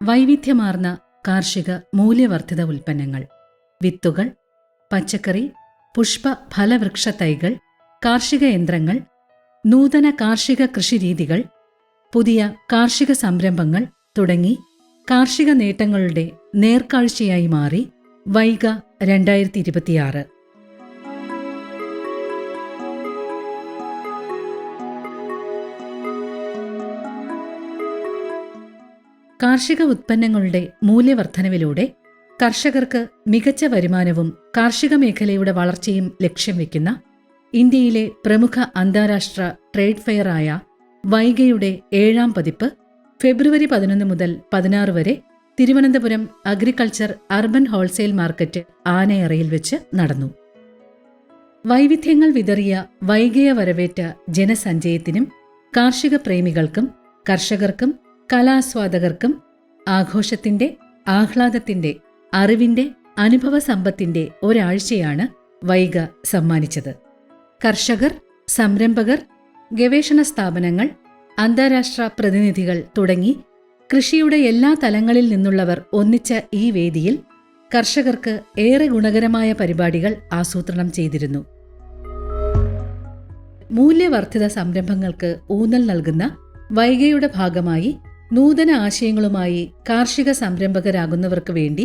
വൈവിധ്യമാർന്ന കാർഷിക മൂല്യവർദ്ധിത ഉൽപ്പന്നങ്ങൾ, വിത്തുകൾ, പച്ചക്കറി, പുഷ്പ ഫലവൃക്ഷ തൈകൾ, കാർഷിക യന്ത്രങ്ങൾ, നൂതന കാർഷിക കൃഷിരീതികൾ, പുതിയ കാർഷിക സംരംഭങ്ങൾ തുടങ്ങി കാർഷിക നേട്ടങ്ങളുടെ നേർക്കാഴ്ചയായി മാറി വൈഗ 2026. കാർഷിക ഉത്പന്നങ്ങളുടെ മൂല്യവർദ്ധനവിലൂടെ കർഷകർക്ക് മികച്ച വരുമാനവും കാർഷിക മേഖലയുടെ വളർച്ചയും ലക്ഷ്യം വയ്ക്കുന്ന ഇന്ത്യയിലെ പ്രമുഖ അന്താരാഷ്ട്ര ട്രേഡ് ഫെയറായ വൈഗയുടെ 7ാം പതിപ്പ് ഫെബ്രുവരി 11 മുതൽ 16 വരെ Thiruvananthapuram agriculture urban wholesale market ആനയറയിൽ വെച്ച് നടന്നു. വൈവിധ്യങ്ങൾ വിതറിയ വൈഗയെ വരവേറ്റ ജനസഞ്ചയത്തിനും കാർഷിക പ്രേമികൾക്കും കർഷകർക്കും കലാസ്വാദകർക്കും ആഘോഷത്തിന്റെ, ആഹ്ലാദത്തിന്റെ, അറിവിന്റെ, അനുഭവസമ്പത്തിന്റെ ഒരാഴ്ചയാണ് വൈഗ സമ്മാനിച്ചത്. കർഷകർ, സംരംഭകർ, ഗവേഷണ സ്ഥാപനങ്ങൾ, അന്താരാഷ്ട്ര പ്രതിനിധികൾ തുടങ്ങി കൃഷിയുടെ എല്ലാ തലങ്ങളിൽ നിന്നുള്ളവർ ഒന്നിച്ച ഈ വേദിയിൽ കർഷകർക്ക് ഏറെ ഗുണകരമായ പരിപാടികൾ ആസൂത്രണം ചെയ്തിരുന്നു. മൂല്യവർദ്ധിത സംരംഭങ്ങൾക്ക് ഊന്നൽ നൽകുന്ന വൈഗയുടെ ഭാഗമായി നൂതന ആശയങ്ങളുമായി കാർഷിക സംരംഭകരാകുന്നവർക്ക് വേണ്ടി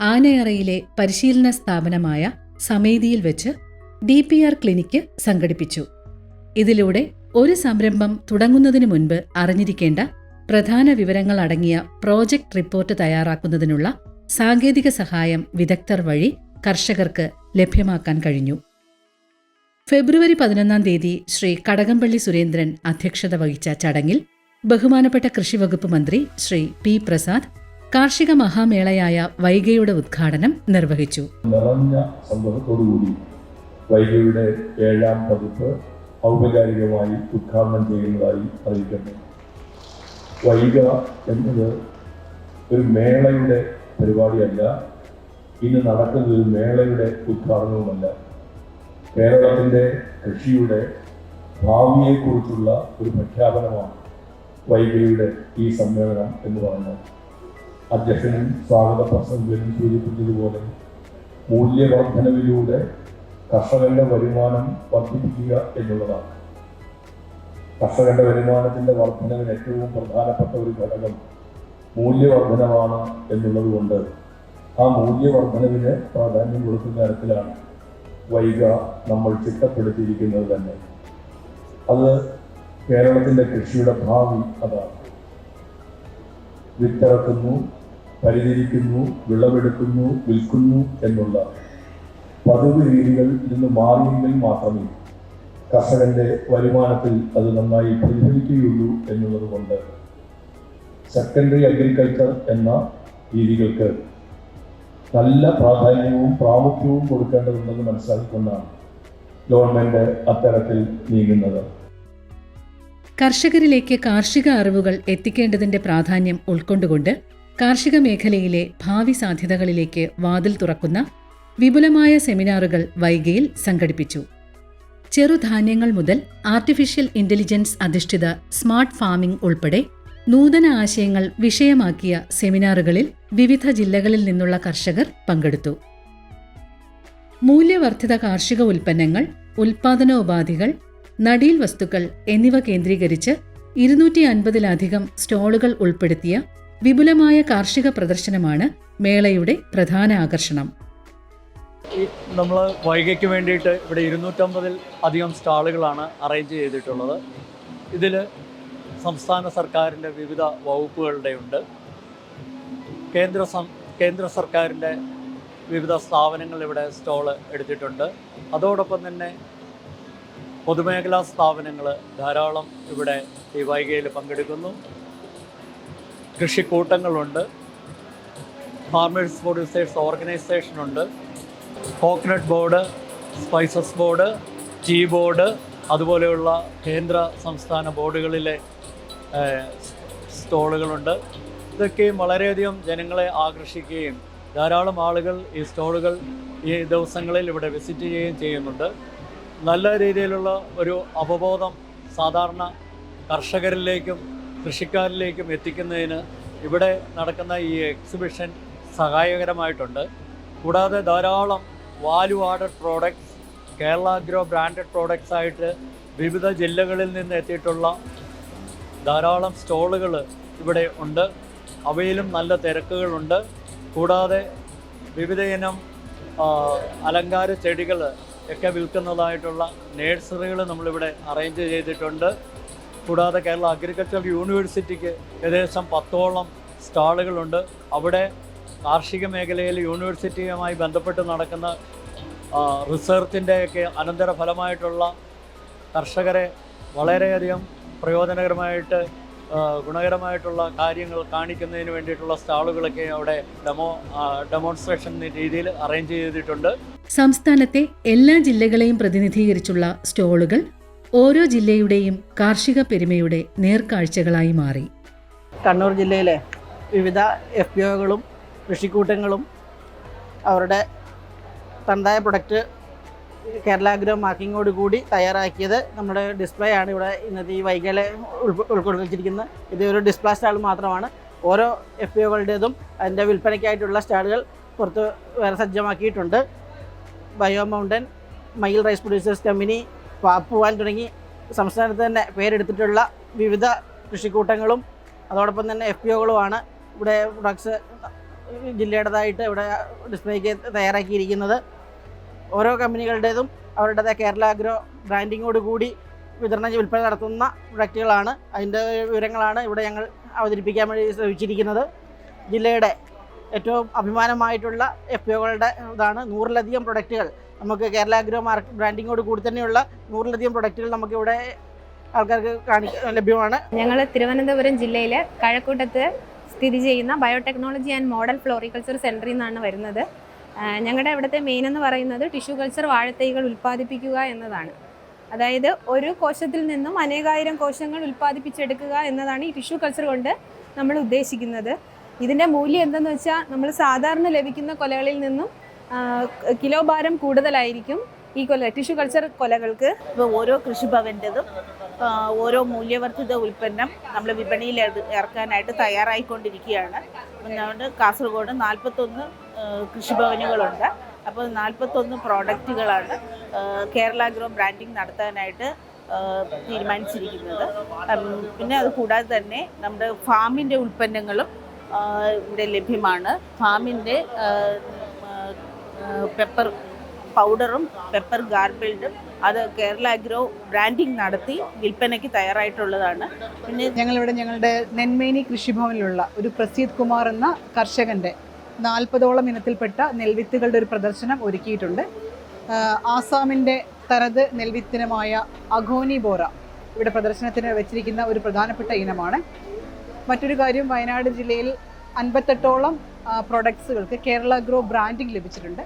ആനയറയിലെ പരിശീലന സ്ഥാപനമായ സമേതിയിൽ വെച്ച് DPR ക്ലിനിക്ക് സംഘടിപ്പിച്ചു. ഇതിലൂടെ ഒരു സംരംഭം തുടങ്ങുന്നതിനു മുൻപ് അറിഞ്ഞിരിക്കേണ്ട പ്രധാന വിവരങ്ങൾ അടങ്ങിയ പ്രോജക്റ്റ് റിപ്പോർട്ട് തയ്യാറാക്കുന്നതിനുള്ള സാങ്കേതിക സഹായം വിദഗ്ധർ വഴി കർഷകർക്ക് ലഭ്യമാക്കാൻ കഴിഞ്ഞു. ഫെബ്രുവരി 11 തീയതി ശ്രീ കടകംപള്ളി സുരേന്ദ്രൻ അധ്യക്ഷത വഹിച്ച ചടങ്ങിൽ ബഹുമാനപ്പെട്ട കൃഷിവകുപ്പ് മന്ത്രി ശ്രീ P. പ്രസാദ് കാർഷിക മഹാമേളയായ വൈഗയുടെ ഉദ്ഘാടനം നിർവഹിച്ചു. നിറഞ്ഞ സന്തോഷത്തോടുകൂടി വൈഗയുടെ 7ാം പതിപ്പ് ഔപചാരികമായി ഉദ്ഘാടനം ചെയ്യുന്നതായി അറിയിക്കുന്നു. വൈഗ എന്നത് ഒരു മേളയുടെ പരിപാടിയല്ല, ഇന്ന് നടക്കുന്നത് ഒരു മേളയുടെ ഉദ്ഘാടനവുമല്ല. കേരളത്തിൻ്റെ കൃഷിയുടെ ഭാവിയെക്കുറിച്ചുള്ള ഒരു പ്രഖ്യാപനമാണ് വൈഗയുടെ ഈ സമ്മേളനം എന്ന് പറയുന്നത്. അധ്യക്ഷനും സ്വാഗത പ്രസംഗനും സൂചിപ്പിച്ചതുപോലെ മൂല്യവർദ്ധനവിലൂടെ കർഷകന്റെ വരുമാനം വർദ്ധിപ്പിക്കുക എന്നുള്ളതാണ്. കർഷകന്റെ വരുമാനത്തിൻ്റെ വർധനവിന് ഏറ്റവും പ്രധാനപ്പെട്ട ഒരു ഘടകം മൂല്യവർദ്ധനമാണ് എന്നുള്ളത് കൊണ്ട് ആ മൂല്യവർദ്ധനവിന് പ്രാധാന്യം കൊടുക്കുന്ന തരത്തിലാണ് വൈഗ നമ്മൾ ചിട്ടപ്പെടുത്തിയിരിക്കുന്നത് തന്നെ. അത് കേരളത്തിൻ്റെ കൃഷിയുടെ ഭാവി അതാണ്. വിത്തിറക്കുന്നു, പരിചരിക്കുന്നു, വിളവെടുക്കുന്നു, വിൽക്കുന്നു എന്നുള്ള പതിവ് രീതികളിൽ നിന്ന് മാറിയെങ്കിൽ മാത്രമേ കർഷകന്റെ വരുമാനത്തിൽ അത് നന്നായി പ്രതിഫലിക്കുകയുള്ളൂ എന്നുള്ളത് കൊണ്ട് സെക്കൻഡറി അഗ്രികൾച്ചർ എന്ന രീതികൾക്ക് നല്ല പ്രാധാന്യവും പ്രാമുഖ്യവും കൊടുക്കേണ്ടതുണ്ടെന്ന് മനസ്സിലാക്കിക്കൊണ്ടാണ് ഗവൺമെന്റ് അത്തരത്തിൽ നീങ്ങുന്നത്. കർഷകരിലേക്ക് കാർഷിക അറിവുകൾ എത്തിക്കേണ്ടതിന്റെ പ്രാധാന്യം ഉൾക്കൊണ്ടുകൊണ്ട് കാർഷിക മേഖലയിലെ ഭാവി സാധ്യതകളിലേക്ക് വാതിൽ തുറക്കുന്ന വിപുലമായ സെമിനാറുകൾ വൈഗയിൽ സംഘടിപ്പിച്ചു. ചെറുധാന്യങ്ങൾ മുതൽ ആർട്ടിഫിഷ്യൽ ഇന്റലിജൻസ് അധിഷ്ഠിത സ്മാർട്ട് ഫാമിംഗ് ഉൾപ്പെടെ നൂതന ആശയങ്ങൾ വിഷയമാക്കിയ സെമിനാറുകളിൽ വിവിധ ജില്ലകളിൽ നിന്നുള്ള കർഷകർ പങ്കെടുത്തു. മൂല്യവർദ്ധിത കാർഷിക ഉൽപ്പന്നങ്ങൾ, ഉൽപ്പാദനോപാധികൾ, നടീൽ വസ്തുക്കൾ എന്നിവ കേന്ദ്രീകരിച്ച് 250-ലധികം സ്റ്റോളുകൾ ഉൾപ്പെടുത്തിയ വിപുലമായ കാർഷിക പ്രദർശനമാണ് മേളയുടെ പ്രധാന ആകർഷണം. നമ്മൾ വൈഗയ്ക്ക് വേണ്ടിയിട്ട് ഇവിടെ 250-അധികം സ്റ്റാളുകളാണ് അറേഞ്ച് ചെയ്തിട്ടുള്ളത്. ഇതിൽ സംസ്ഥാന സർക്കാരിൻ്റെ വിവിധ വകുപ്പുകളുടെ ഉണ്ട്, കേന്ദ്ര സർക്കാരിൻ്റെ വിവിധ സ്ഥാപനങ്ങൾ ഇവിടെ സ്റ്റോള് എടുത്തിട്ടുണ്ട്. അതോടൊപ്പം തന്നെ പൊതുമേഖലാ സ്ഥാപനങ്ങൾ ധാരാളം ഇവിടെ ഈ വൈഗയിൽ പങ്കെടുക്കുന്നു. കൃഷിക്കൂട്ടങ്ങളുണ്ട്, ഫാർമേഴ്സ് പ്രൊഡ്യൂസേഴ്സ് ഓർഗനൈസേഷനുണ്ട്, coconut board, spices board, tea board, അതുപോലെയുള്ള കേന്ദ്ര സംസ്ഥാന ബോർഡുകളിലെ സ്റ്റോളുകളുണ്ട്. ഇതൊക്കെയും വളരെയധികം ജനങ്ങളെ ആകർഷിക്കുകയും ധാരാളം ആളുകൾ ഈ സ്റ്റോളുകൾ ഈ ദിവസങ്ങളിൽ ഇവിടെ വിസിറ്റ് ചെയ്യുകയും ചെയ്യുന്നുണ്ട്. നല്ല രീതിയിലുള്ള ഒരു അവബോധം സാധാരണ കർഷകരിലേക്കും കൃഷിക്കാരിലേക്കും എത്തിക്കുന്നതിന് ഇവിടെ നടക്കുന്ന ഈ എക്സിബിഷൻ സഹായകരമായിട്ടുണ്ട്. കൂടാതെ ധാരാളം value added products, Kerala agro branded products ആയിട്ട് വിവിധ ജില്ലകളിൽ നിന്ന് എത്തിയിട്ടുള്ള ധാരാളം സ്റ്റോളുകൾ ഇവിടെ ഉണ്ട്. അവയിലും നല്ല തിരക്കുകളുണ്ട്. കൂടാതെ വിവിധ ഇനം അലങ്കാര ചെടികൾ ഒക്കെ വിൽക്കുന്നതായിട്ടുള്ള നേഴ്സറികൾ നമ്മളിവിടെ അറേഞ്ച് ചെയ്തിട്ടുണ്ട്. കൂടാതെ കേരള അഗ്രികൾച്ചർ യൂണിവേഴ്സിറ്റിക്ക് ഏകദേശം 10ഓളം സ്റ്റാളുകളുണ്ട്. അവിടെ കാർഷിക മേഖലയിൽ യൂണിവേഴ്സിറ്റിയുമായി ബന്ധപ്പെട്ട് നടക്കുന്ന റിസർച്ചിൻ്റെയൊക്കെ അനന്തരഫലമായിട്ടുള്ള കർഷകരെ വളരെയധികം പ്രയോജനകരമായിട്ട് ഗുണകരമായിട്ടുള്ള കാര്യങ്ങൾ കാണിക്കുന്നതിന് വേണ്ടിയിട്ടുള്ള സ്റ്റാളുകളൊക്കെ അവിടെ ഡെമോൺസ്ട്രേഷൻ രീതിയിൽ അറേഞ്ച് ചെയ്തിട്ടുണ്ട്. സംസ്ഥാനത്തെ എല്ലാ ജില്ലകളെയും പ്രതിനിധീകരിച്ചുള്ള സ്റ്റോളുകൾ ഓരോ ജില്ലയുടെയും കാർഷിക പെരുമയുടെ നേർക്കാഴ്ചകളായി മാറി. കണ്ണൂർ ജില്ലയിലെ വിവിധ FPOകളും കൃഷിക്കൂട്ടങ്ങളും അവരുടെ തനതായ പ്രൊഡക്റ്റ് കേരള അഗ്രോ മാർക്കിങ്ങോട് കൂടി തയ്യാറാക്കിയത് നമ്മുടെ ഡിസ്പ്ലേ ആണ് ഇവിടെ ഇന്നത്തെ ഈ വൈകല് ഉൾക്കൊള്ളിച്ചിരിക്കുന്നത്. ഇത് ഒരു ഡിസ്പ്ലേ സ്റ്റാൾ മാത്രമാണ്. ഓരോ FPOകളുടേതും അതിൻ്റെ വിൽപ്പനയ്ക്കായിട്ടുള്ള സ്റ്റാളുകൾ പുറത്ത് വേറെ സജ്ജമാക്കിയിട്ടുണ്ട്. ബയോ മൗണ്ടൻ, മയിൽ റൈസ് പ്രൊഡ്യൂസേഴ്സ് കമ്പനി, പാപ്പുവാൻ തുടങ്ങി സംസ്ഥാനത്ത് തന്നെ പേരെടുത്തിട്ടുള്ള വിവിധ കൃഷിക്കൂട്ടങ്ങളും അതോടൊപ്പം തന്നെ FPOകളുമാണ് ഇവിടെ പ്രൊഡക്ട്സ് ജില്ലയുടേതായിട്ട് ഇവിടെ ഡിസ്പ്ലേക്ക് തയ്യാറാക്കിയിരിക്കുന്നത്. ഓരോ കമ്പനികളുടേതും അവരുടേതായ കേരള അഗ്രോ ബ്രാൻഡിങ്ങോട് കൂടി വിൽപ്പന നടത്തുന്ന പ്രൊഡക്റ്റുകളാണ്. അതിൻ്റെ വിവരങ്ങളാണ് ഇവിടെ ഞങ്ങൾ അവതരിപ്പിക്കാൻ വേണ്ടി ശ്രമിച്ചിരിക്കുന്നത്. ജില്ലയുടെ ഏറ്റവും അഭിമാനമായിട്ടുള്ള FPOകളുടെ ഇതാണ്. 100ലധികം പ്രൊഡക്റ്റുകൾ നമുക്ക് കേരള അഗ്രോ ബ്രാൻഡിങ്ങോട് കൂടി തന്നെയുള്ള 100ലധികം പ്രൊഡക്റ്റുകൾ നമുക്കിവിടെ ആൾക്കാർക്ക് ലഭ്യമാണ്. ഞങ്ങൾ തിരുവനന്തപുരം ജില്ലയിലെ കഴക്കൂട്ടത്ത് സ്ഥിതി ചെയ്യുന്ന ബയോടെക്നോളജി ആൻഡ് മോഡൽ ഫ്ലോറികൾച്ചർ സെൻറ്ററിൽ നിന്നാണ് വരുന്നത്. ഞങ്ങളുടെ ഇവിടുത്തെ മെയിൻ എന്ന് പറയുന്നത് ടിഷ്യൂ കൾച്ചർ വാഴത്തൈകൾ ഉൽപ്പാദിപ്പിക്കുക എന്നതാണ്. അതായത് ഒരു കോശത്തിൽ നിന്നും അനേകായിരം കോശങ്ങൾ ഉൽപ്പാദിപ്പിച്ചെടുക്കുക എന്നതാണ് ഈ ടിഷ്യൂ കൾച്ചർ കൊണ്ട് നമ്മൾ ഉദ്ദേശിക്കുന്നത്. ഇതിൻ്റെ മൂല്യം എന്തെന്ന് വെച്ചാൽ നമ്മൾ സാധാരണ ലഭിക്കുന്ന കൊലകളിൽ നിന്നും കിലോ ഭാരം കൂടുതലായിരിക്കും ഈ ടിഷ്യൂ കൾച്ചർ കൊലകൾക്ക്. ഇപ്പോൾ ഓരോ കൃഷിഭവൻ്റെതും ഓരോ മൂല്യവർദ്ധിത ഉൽപ്പന്നം നമ്മൾ വിപണിയിൽ ഇറക്കാനായിട്ട് തയ്യാറായിക്കൊണ്ടിരിക്കുകയാണ്. അതുകൊണ്ട് കാസർഗോഡ് 41 കൃഷിഭവനുകളുണ്ട്. അപ്പോൾ 41 പ്രോഡക്റ്റുകളാണ് കേരള അഗ്രോ ബ്രാൻഡിങ് നടത്താനായിട്ട് തീരുമാനിച്ചിരിക്കുന്നത്. പിന്നെ അത് കൂടാതെ തന്നെ നമ്മുടെ ഫാമിൻ്റെ ഉൽപ്പന്നങ്ങളും ഇവിടെ ലഭ്യമാണ്. ഫാമിൻ്റെ പെപ്പർ പൗഡറും പെപ്പർ ഗാർബിൾഡും അത് കേരള അഗ്രോ ബ്രാൻഡിങ് നടത്തി വിൽപ്പനയ്ക്ക് തയ്യാറായിട്ടുള്ളതാണ്. പിന്നെ ഞങ്ങളിവിടെ ഞങ്ങളുടെ നെന്മേനി കൃഷിഭവനിലുള്ള ഒരു പ്രസീദ് കുമാർ എന്ന കർഷകൻ്റെ 40ഓളം ഇനത്തിൽപ്പെട്ട നെൽവിത്തുകളുടെ ഒരു പ്രദർശനം ഒരുക്കിയിട്ടുണ്ട്. ആസാമിൻ്റെ തനത് നെൽവിത്തിനമായ അഘോനി ബോറ ഇവിടെ പ്രദർശനത്തിന് വെച്ചിരിക്കുന്ന ഒരു പ്രധാനപ്പെട്ട ഇനമാണ്. മറ്റൊരു കാര്യം, വയനാട് ജില്ലയിൽ 58ഓളം പ്രൊഡക്ട്സുകൾക്ക് കേരള അഗ്രോ ബ്രാൻഡിങ് ലഭിച്ചിട്ടുണ്ട്.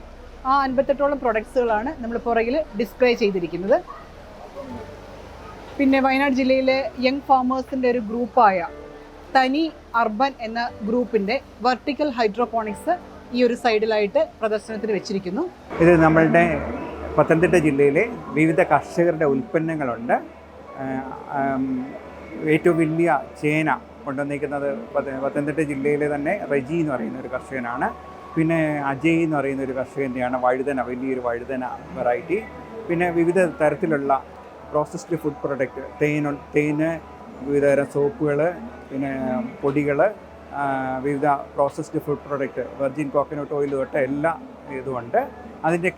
ആ 58ഓളം പ്രൊഡക്ട്സുകളാണ് നമ്മൾ പുറകിൽ ഡിസ്പ്ലേ ചെയ്തിരിക്കുന്നത്. പിന്നെ വയനാട് ജില്ലയിലെ യങ് ഫാമേഴ്സിൻ്റെ ഒരു ഗ്രൂപ്പായ തനി അർബൻ എന്ന ഗ്രൂപ്പിൻ്റെ വെർട്ടിക്കൽ ഹൈഡ്രോപോണിക്സ് ഈ ഒരു സൈഡിലായിട്ട് പ്രദർശനത്തിന് വെച്ചിരിക്കുന്നു. ഇത് നമ്മളുടെ പത്തനംതിട്ട ജില്ലയിലെ വിവിധ കർഷകരുടെ ഉൽപ്പന്നങ്ങളുണ്ട്. ഏറ്റവും വലിയ ചേന കൊണ്ടുവന്നിരിക്കുന്നത് പത്തനംതിട്ട ജില്ലയിലെ തന്നെ റെജി എന്ന് പറയുന്ന ഒരു കർഷകനാണ്. പിന്നെ അജയ് എന്ന് പറയുന്ന ഒരു കർഷകൻ്റെയാണ് വഴുതന, വലിയൊരു വഴുതന വെറൈറ്റി. പിന്നെ വിവിധ തരത്തിലുള്ള പ്രോസസ്ഡ് ഫുഡ് പ്രൊഡക്റ്റ്, തേന്, വിവിധ തരം സോപ്പുകൾ, പിന്നെ പൊടികൾ, വിവിധ processed food product, virgin coconut oil തൊട്ട് എല്ലാ ഇതുമുണ്ട്. അതിൻ്റെ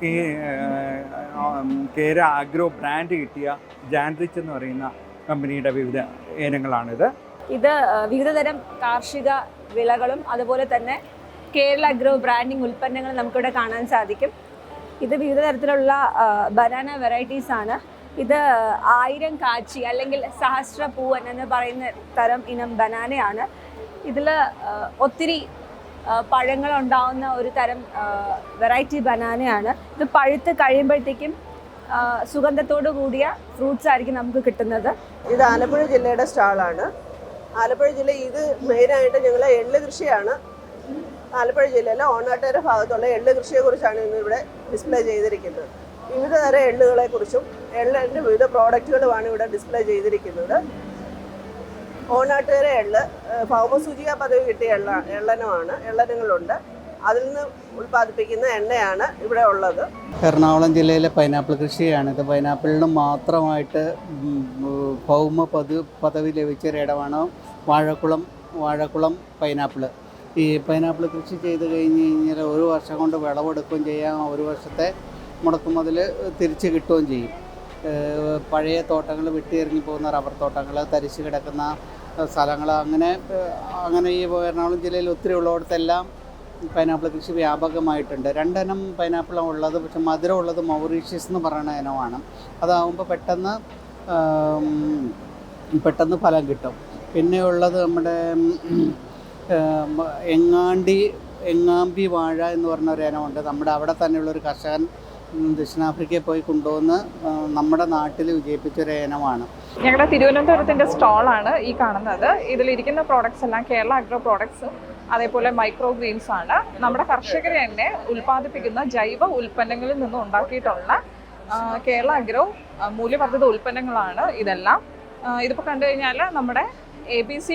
കേര അഗ്രോ ബ്രാൻഡ് കിട്ടിയ ജാൻറിച്ച് എന്ന് പറയുന്ന കമ്പനിയുടെ വിവിധ ഇനങ്ങളാണിത്. ഇത് വിവിധതരം കാർഷിക വിളകളും അതുപോലെ തന്നെ കേരള അഗ്രോ ബ്രാൻഡിങ് ഉൽപ്പന്നങ്ങൾ നമുക്കിവിടെ കാണാൻ സാധിക്കും. ഇത് വിവിധ തരത്തിലുള്ള ബനാന വെറൈറ്റീസ് ആണ്. ഇത് 1000 കാച്ചി അല്ലെങ്കിൽ സഹസ്രപൂവൻ എന്ന് പറയുന്ന തരം ഇനം ബനാനയാണ്. ഇതിൽ ഒത്തിരി പഴങ്ങളുണ്ടാവുന്ന ഒരു തരം വെറൈറ്റി ബനാനയാണ്. ഇത് പഴുത്ത് കഴിയുമ്പോഴത്തേക്കും സുഗന്ധത്തോടു കൂടിയ ഫ്രൂട്ട്സ് ആയിരിക്കും നമുക്ക് കിട്ടുന്നത്. ഇത് ആലപ്പുഴ ജില്ലയുടെ സ്റ്റാളാണ്. ആലപ്പുഴ ജില്ല ഇത് മെയിനായിട്ട് ഞങ്ങൾ എള്ള് കൃഷിയാണ്. ആലപ്പുഴ ജില്ലയിലെ ഓണാട്ടുകര ഭാഗത്തുള്ള എള്ള് കൃഷിയെക്കുറിച്ചാണ് ഇന്ന് ഇവിടെ ഡിസ്പ്ലേ ചെയ്തിരിക്കുന്നത്. വിവിധ തരം എള്ളുകളെക്കുറിച്ചും എള്ളിൻ്റെ വിവിധ പ്രോഡക്റ്റുകളുമാണ് ഇവിടെ ഡിസ്പ്ലേ ചെയ്തിരിക്കുന്നത്. ഓണാട്ടുകര എള്ള്, ഭൗമസൂചിക പദവി കിട്ടിയ എള്ളനമാണ്, എള്ളനങ്ങളുണ്ട്. അതിൽ നിന്ന് ഉൽപ്പാദിപ്പിക്കുന്ന എണ്ണയാണ് ഇവിടെ ഉള്ളത്. എറണാകുളം ജില്ലയിലെ പൈനാപ്പിൾ കൃഷിയാണ്. ഇത് പൈനാപ്പിളിന് മാത്രമായിട്ട് ഭൗമ പദവി ലഭിച്ച ഒരിടമാണ് വാഴക്കുളം പൈനാപ്പിൾ. ഈ പൈനാപ്പിൾ കൃഷി ചെയ്ത് കഴിഞ്ഞ് കഴിഞ്ഞാൽ ഒരു വർഷം കൊണ്ട് വിളവെടുക്കുകയും ചെയ്യാം, ഒരു വർഷത്തെ മുടക്കുമുതൽ തിരിച്ച് കിട്ടുകയും ചെയ്യും. പഴയ തോട്ടങ്ങൾ വെട്ടിയെറിഞ്ഞു പോകുന്ന റബ്ബർ തോട്ടങ്ങൾ, തരിശ് കിടക്കുന്ന സ്ഥലങ്ങൾ, അങ്ങനെ ഈ എറണാകുളം ജില്ലയിൽ ഒത്തിരി ഉള്ളിടത്തെല്ലാം പൈനാപ്പിൾ കൃഷി വ്യാപകമായിട്ടുണ്ട്. 2 ഇനം പൈനാപ്പിളാണ് ഉള്ളത്. പക്ഷെ മധുരമുള്ളത് മൗറീഷ്യസ് എന്ന് പറയുന്ന ഇനമാണ്. അതാകുമ്പോൾ പെട്ടെന്ന് ഫലം കിട്ടും. പിന്നെ ഉള്ളത് നമ്മുടെ എങ്ങാമ്പി വാഴ എന്ന് പറഞ്ഞ ഒരു ഇനമുണ്ട്. നമ്മുടെ അവിടെ തന്നെയുള്ളൊരു കർഷകൻ ദക്ഷിണാഫ്രിക്കയിൽ പോയി കൊണ്ടുവന്ന് നമ്മുടെ നാട്ടിൽ വിജയിപ്പിച്ചൊരു ഇനമാണ്. ഞങ്ങളുടെ തിരുവനന്തപുരത്തിൻ്റെ സ്റ്റോളാണ് ഈ കാണുന്നത്. ഇതിലിരിക്കുന്ന പ്രോഡക്ട്സ് എല്ലാം കേരള അഗ്രോ പ്രോഡക്ട്സും അതേപോലെ മൈക്രോ ഗ്രീൻസ് ആണ്. നമ്മുടെ കർഷകർ തന്നെ ഉൽപ്പാദിപ്പിക്കുന്ന ജൈവ ഉൽപ്പന്നങ്ങളിൽ നിന്നും ഉണ്ടാക്കിയിട്ടുള്ള കേരള അഗ്രോ മൂല്യവർദ്ധിത ഉൽപ്പന്നങ്ങളാണ് ഇതെല്ലാം. ഇതിപ്പോൾ കണ്ടു കഴിഞ്ഞാൽ നമ്മുടെ ABC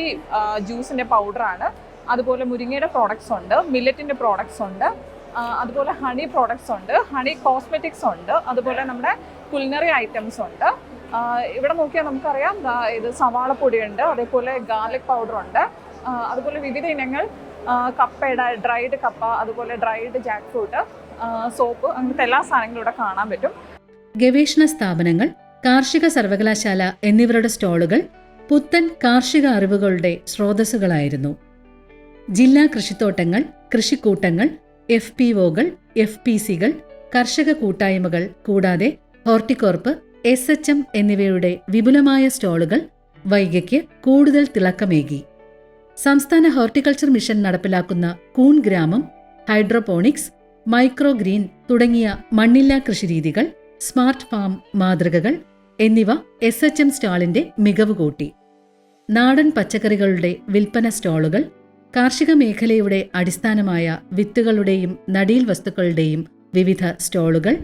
ജ്യൂസിൻ്റെ പൗഡറാണ്. അതുപോലെ മുരിങ്ങയുടെ പ്രോഡക്ട്സ് ഉണ്ട്, മില്ലറ്റിൻ്റെ പ്രോഡക്ട്സ് ഉണ്ട്, അതുപോലെ ഹണി പ്രോഡക്ട്സ് ഉണ്ട്, ഹണി കോസ്മെറ്റിക്സ് ഉണ്ട്, അതുപോലെ നമ്മുടെ കുലിനറി ഐറ്റംസ് ഉണ്ട്. ഇവിടെ നോക്കിയാൽ നമുക്കറിയാം ഇത് സവാളപ്പൊടിയുണ്ട്, അതേപോലെ ഗാർലിക് പൗഡർ ഉണ്ട്, അതുപോലെ വിവിധ ഇനങ്ങൾ കപ്പയുടെ ഡ്രൈഡ് കപ്പ, അതുപോലെ ഡ്രൈഡ് ജാക്ക് ഫ്രൂട്ട്, സോപ്പ്, അങ്ങനത്തെ എല്ലാ സാധനങ്ങളും ഇവിടെ കാണാൻ പറ്റും. ഗവേഷണ സ്ഥാപനങ്ങൾ, കാർഷിക സർവകലാശാല എന്നിവരുടെ സ്റ്റോളുകൾ പുത്തൻ കാർഷിക അറിവുകളുടെ സ്രോതസ്സുകളായിരുന്നു. ജില്ലാ കൃഷിത്തോട്ടങ്ങൾ, കൃഷിക്കൂട്ടങ്ങൾ, FPOകൾ, FPCകൾ, കർഷക കൂട്ടായ്മകൾ കൂടാതെ ഹോർട്ടികോർപ്പ്, SHM എന്നിവയുടെ വിപുലമായ സ്റ്റോളുകൾ വൈഗയ്ക്ക് കൂടുതൽ തിളക്കമേകി. സംസ്ഥാന ഹോർട്ടിക്കൾച്ചർ മിഷൻ നടപ്പിലാക്കുന്ന കൂൺ ഗ്രാമം, ഹൈഡ്രോപോണിക്സ്, മൈക്രോ ഗ്രീൻ തുടങ്ങിയ മണ്ണില്ലാ കൃഷിരീതികൾ, സ്മാർട്ട് ഫാം മാതൃകകൾ എന്നിവ SHM സ്റ്റാളിന്റെ മികവ് കൂട്ടി. നാടൻ പച്ചക്കറികളുടെ വിൽപ്പന സ്റ്റോളുകൾ, കാർഷിക മേഖലയുടെ അടിസ്ഥാനമായ വിത്തുകളുടെയും നടീൽ വസ്തുക്കളുടെയും വിവിധ സ്റ്റോളുകൾ,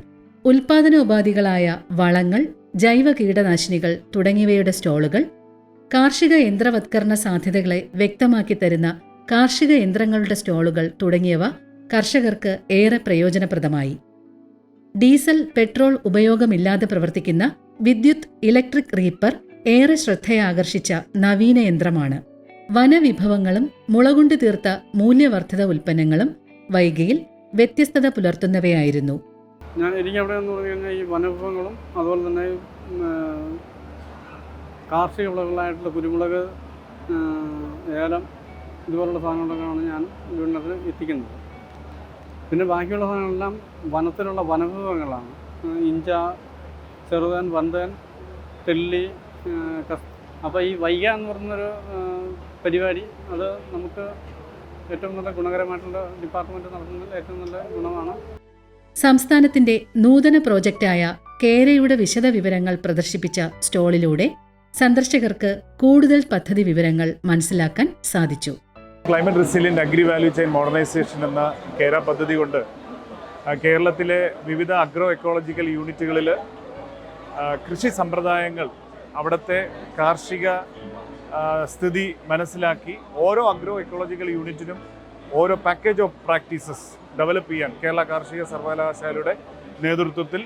ഉൽപാദനോപാധികളായ വളങ്ങൾ, ജൈവ കീടനാശിനികൾ തുടങ്ങിയവയുടെ സ്റ്റോളുകൾ, കാർഷിക യന്ത്രവത്കരണ സാധ്യതകളെ വ്യക്തമാക്കി തരുന്ന കാർഷിക യന്ത്രങ്ങളുടെ സ്റ്റോളുകൾ തുടങ്ങിയവ കർഷകർക്ക് ഏറെ പ്രയോജനപ്രദമായി. ഡീസൽ, പെട്രോൾ ഉപയോഗമില്ലാതെ പ്രവർത്തിക്കുന്ന വിദ്യുത് ഇലക്ട്രിക് റീപ്പർ ഏറെ ശ്രദ്ധയാകർഷിച്ച നവീന യന്ത്രമാണ്. വനവിഭവങ്ങളും മുളകൊണ്ട് തീർത്ത മൂല്യവർദ്ധിത ഉൽപ്പന്നങ്ങളും വൈഗയിൽ വ്യത്യസ്തത പുലർത്തുന്നവയായിരുന്നു. എനിക്കവിടെ എന്ന് പറഞ്ഞു കഴിഞ്ഞാൽ ഈ വനവിഭവങ്ങളും അതുപോലെ തന്നെ കാർഷിക വിളകളായിട്ടുള്ള കുരുമുളക്, ഏലം ഇതുപോലുള്ള സാധനങ്ങളൊക്കെയാണ് ഞാൻ വീടിനകത്ത് എത്തിക്കുന്നത്. പിന്നെ ബാക്കിയുള്ള സാധനങ്ങളെല്ലാം വനത്തിലുള്ള വനവിഭവങ്ങളാണ്. ഇഞ്ച, ചെറുതേൻ, വൻതേൻ, തെല്ലി, അപ്പോൾ ഈ വൈഗ എന്ന് പറയുന്നൊരു പരിപാടി അത് നമുക്ക് ഏറ്റവും നല്ല ഗുണകരമായിട്ടുള്ള ഡിപ്പാർട്ട്മെൻറ്റ് നടത്തുന്നതിൽ ഏറ്റവും നല്ല ഗുണമാണ്. സംസ്ഥാനത്തിന്റെ നൂതന പ്രോജക്റ്റായ കേരയുടെ വിശദ വിവരങ്ങൾ പ്രദർശിപ്പിച്ച സ്റ്റോളിലൂടെ സന്ദർശകർക്ക് കൂടുതൽ പദ്ധതി വിവരങ്ങൾ മനസ്സിലാക്കാൻ സാധിച്ചു. Climate resilient agri value chain modernisation എന്ന കേര പദ്ധതി കൊണ്ട് കേരളത്തിലെ വിവിധ അഗ്രോ എക്കോളജിക്കൽ യൂണിറ്റുകളിൽ കൃഷി സമ്പ്രദായങ്ങൾ, അവിടുത്തെ കാർഷിക സ്ഥിതി മനസ്സിലാക്കി ഓരോ അഗ്രോ എക്കോളജിക്കൽ യൂണിറ്റിനും ഓരോ പാക്കേജ് ഓഫ് പ്രാക്ടീസസ് ഡെവലപ്പ് ചെയ്യാൻ കേരള കാർഷിക സർവകലാശാലയുടെ നേതൃത്വത്തിൽ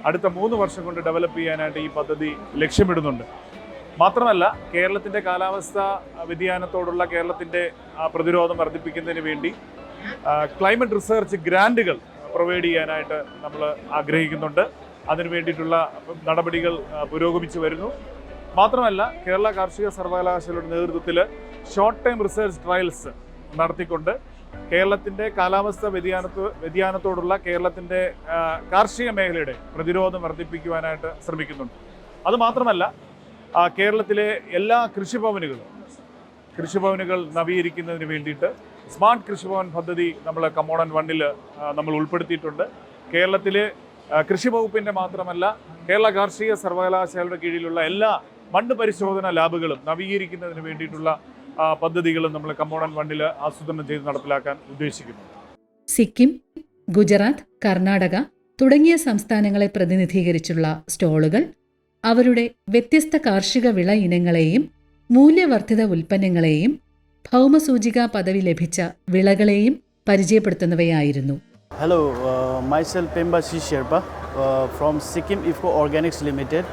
അടുത്ത 3 വർഷം കൊണ്ട് ഡെവലപ്പ് ചെയ്യാനായിട്ട് ഈ പദ്ധതി ലക്ഷ്യമിടുന്നുണ്ട്. മാത്രമല്ല കേരളത്തിൻ്റെ കാലാവസ്ഥാ വ്യതിയാനത്തോടുള്ള കേരളത്തിൻ്റെ പ്രതിരോധം വർദ്ധിപ്പിക്കുന്നതിന് വേണ്ടി ക്ലൈമറ്റ് റിസർച്ച് ഗ്രാൻറ്റുകൾ പ്രൊവൈഡ് ചെയ്യാനായിട്ട് നമ്മൾ ആഗ്രഹിക്കുന്നുണ്ട്. അതിനു വേണ്ടിയിട്ടുള്ള നടപടികൾ പുരോഗമിച്ചു വരുന്നു. മാത്രമല്ല കേരള കാർഷിക സർവകലാശാലയുടെ നേതൃത്വത്തിൽ ഷോർട്ട് ടൈം റിസർച്ച് ട്രയൽസ് നടത്തിക്കൊണ്ട് കേരളത്തിൻ്റെ കാലാവസ്ഥാ വ്യതിയാനത്തോടുള്ള കേരളത്തിൻ്റെ കാർഷിക മേഖലയുടെ പ്രതിരോധം വർദ്ധിപ്പിക്കുവാനായിട്ട് ശ്രമിക്കുന്നുണ്ട്. അതുമാത്രമല്ല കേരളത്തിലെ എല്ലാ കൃഷിഭവനുകൾ നവീകരിക്കുന്നതിന് വേണ്ടിയിട്ട് സ്മാർട്ട് കൃഷിഭവൻ പദ്ധതി നമ്മൾ കമ്മോഡൻ 1 നമ്മൾ ഉൾപ്പെടുത്തിയിട്ടുണ്ട്. കേരളത്തിലെ കൃഷി വകുപ്പിൻ്റെ മാത്രമല്ല കേരള കാർഷിക സർവകലാശാലയുടെ കീഴിലുള്ള എല്ലാ മണ്ണ് പരിശോധന ലാബുകളും നവീകരിക്കുന്നതിന് വേണ്ടിയിട്ടുള്ള പദ്ധതികളും നമ്മൾ കമ്മോഡൻ 1 ആസൂത്രണം ചെയ്ത് നടപ്പിലാക്കാൻ ഉദ്ദേശിക്കുന്നു. സിക്കിം, ഗുജറാത്ത്, കർണാടക തുടങ്ങിയ സംസ്ഥാനങ്ങളെ പ്രതിനിധീകരിച്ചുള്ള സ്റ്റോളുകൾ അവരുടെ വ്യത്യസ്ത കാർഷിക വിള ഇനങ്ങളെയും മൂല്യവർദ്ധിത ഉൽപ്പന്നങ്ങളെയും ഭൗമസൂചികാ പദവി ലഭിച്ച വിളകളെയും പരിചയപ്പെടുത്തുന്നവയായിരുന്നു. Hello, myself Pemba C. Sherpa from Sikkim IFCO Organics Limited.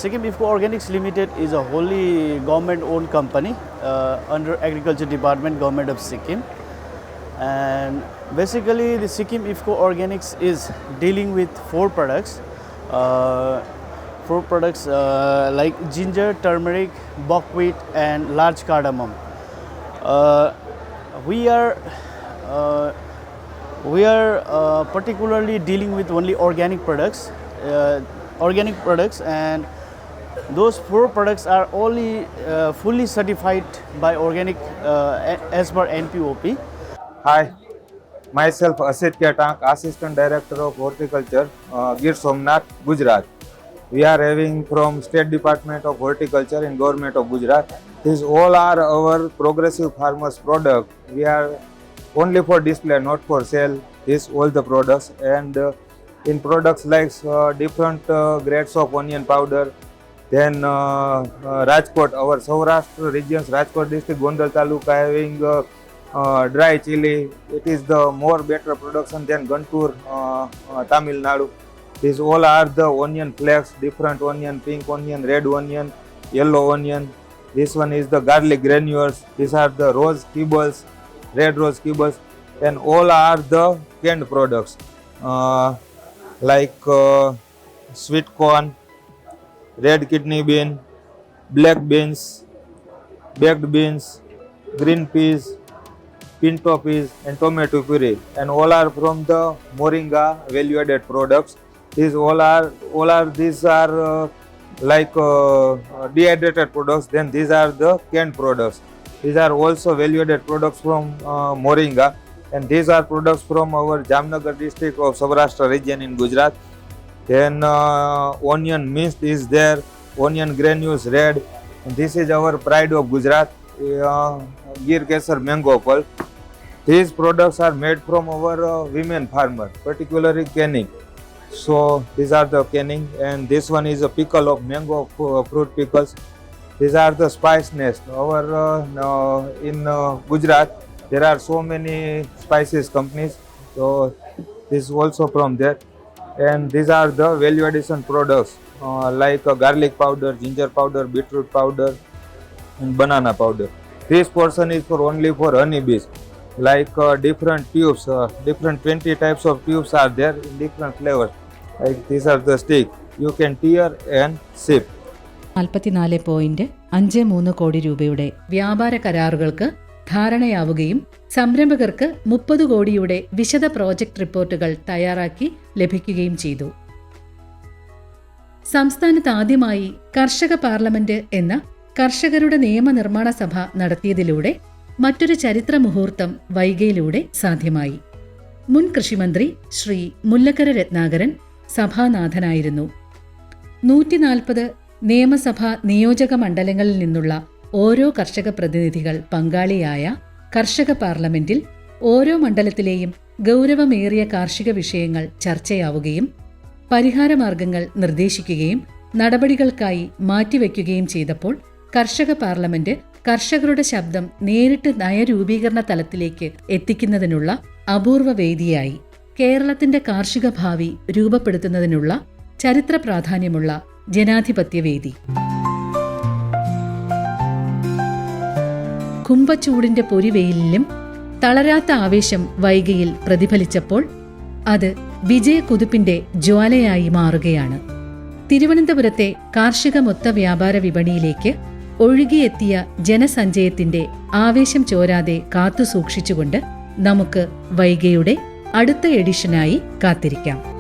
Sikkim IFCO Organics Limited is a wholly government-owned company under Agriculture Department, Government of Sikkim. And basically, the Sikkim IFCO Organics is dealing with four products. Like ginger, turmeric, buckwheat, and large cardamom. We are particularly dealing with only organic products, and those four products are only fully certified by organic as per NPOP. Hi, myself Asit Ketank, Assistant Director of Horticulture, Gir Somnath, Gujarat. We are having from State Department of Horticulture and Government of Gujarat. These all are our progressive farmers product. We are only for display, not for sale. These all the products, and in products like different grades of onion powder. Then Rajkot, our Saurashtra regions, Rajkot district, Gondal Taluka having dry chili. It is the more better production than Guntur, Tamil Nadu. These all are the onion flakes, different onion, pink onion, red onion, yellow onion. This one is the garlic granules. These are the rose kibbles, red rose kibbles, and all are the canned products like sweet corn, red kidney bean, black beans, baked beans, green peas, pinto peas, and tomato puree, and all are from the Moringa value-added products. These all are like dehydrated products. Then these are the canned products. These are also value-added products from Moringa, and these are products from our Jamnagar district of Saurashtra region in Gujarat. Then onion mist is there, onion granules red. And this is our pride of Gujarat, Gir Kesar mango pulp. These products are made from our women farmer, particularly canning. So these are the canning, and this one is a pickle of mango fruit pickles. These are the spice nest. In Gujarat, there are so many spices companies. So this is also from there. And these are the value addition products like garlic powder, ginger powder, beetroot powder, and banana powder. This portion is only for honeybees. Like different tubes, different 20 types of tubes are there in different flavors. Like these are the stick. You can tear and sip. 44.53 കോടി രൂപയുടെ വ്യാപാര കരാറുകൾക്ക് ധാരണയാവുകയും സംരംഭകർക്ക് 30 കോടിയുടെ വിശദ project റിപ്പോർട്ടുകൾ തയ്യാറാക്കി ലഭിക്കുകയും ചെയ്തു. സംസ്ഥാനത്ത് ആദ്യമായി കർഷക പാർലമെന്റ് എന്ന കർഷകരുടെ നിയമനിർമ്മാണ സഭ നടത്തിയതിലൂടെ മറ്റൊരു ചരിത്ര മുഹൂർത്തം വൈഗയിലൂടെ സാധ്യമായി. മുൻ കൃഷിമന്ത്രി ശ്രീ മുല്ലക്കര രത്നാകരൻ സഭാനാഥനായിരുന്നു. 140 നിയമസഭാ നിയോജക മണ്ഡലങ്ങളിൽ നിന്നുള്ള ഓരോ കർഷക പ്രതിനിധികൾ പങ്കാളിയായ കർഷക പാർലമെന്റിൽ ഓരോ മണ്ഡലത്തിലെയും ഗൗരവമേറിയ കാർഷിക വിഷയങ്ങൾ ചർച്ചയാവുകയും പരിഹാരമാർഗങ്ങൾ നിർദ്ദേശിക്കുകയും നടപടികൾക്കായി മാറ്റിവെക്കുകയും ചെയ്തപ്പോൾ കർഷക പാർലമെന്റ് കർഷകരുടെ ശബ്ദം നേരിട്ട് നയരൂപീകരണ തലത്തിലേക്ക് എത്തിക്കുന്നതിനുള്ള അപൂർവ വേദിയായി. കേരളത്തിന്റെ കാർഷിക ഭാവി രൂപപ്പെടുത്തുന്നതിനുള്ള ചരിത്ര പ്രാധാന്യമുള്ള ജനാധിപത്യവേദി. കുംഭച്ചൂടിന്റെ പൊരിവെയിലും തളരാത്ത ആവേശം വൈഗയിൽ പ്രതിഫലിച്ചപ്പോൾ അത് വിജയക്കുതിപ്പിന്റെ ജ്വാലയായി മാറുകയാണ്. തിരുവനന്തപുരത്തെ കാർഷിക മൊത്ത വ്യാപാര വിപണിയിലേക്ക് ഒഴുകിയെത്തിയ ജനസഞ്ചയത്തിന്റെ ആവേശം ചോരാതെ കാത്തുസൂക്ഷിച്ചുകൊണ്ട് നമുക്ക് വൈഗയുടെ അടുത്ത എഡിഷനായി കാത്തിരിക്കാം.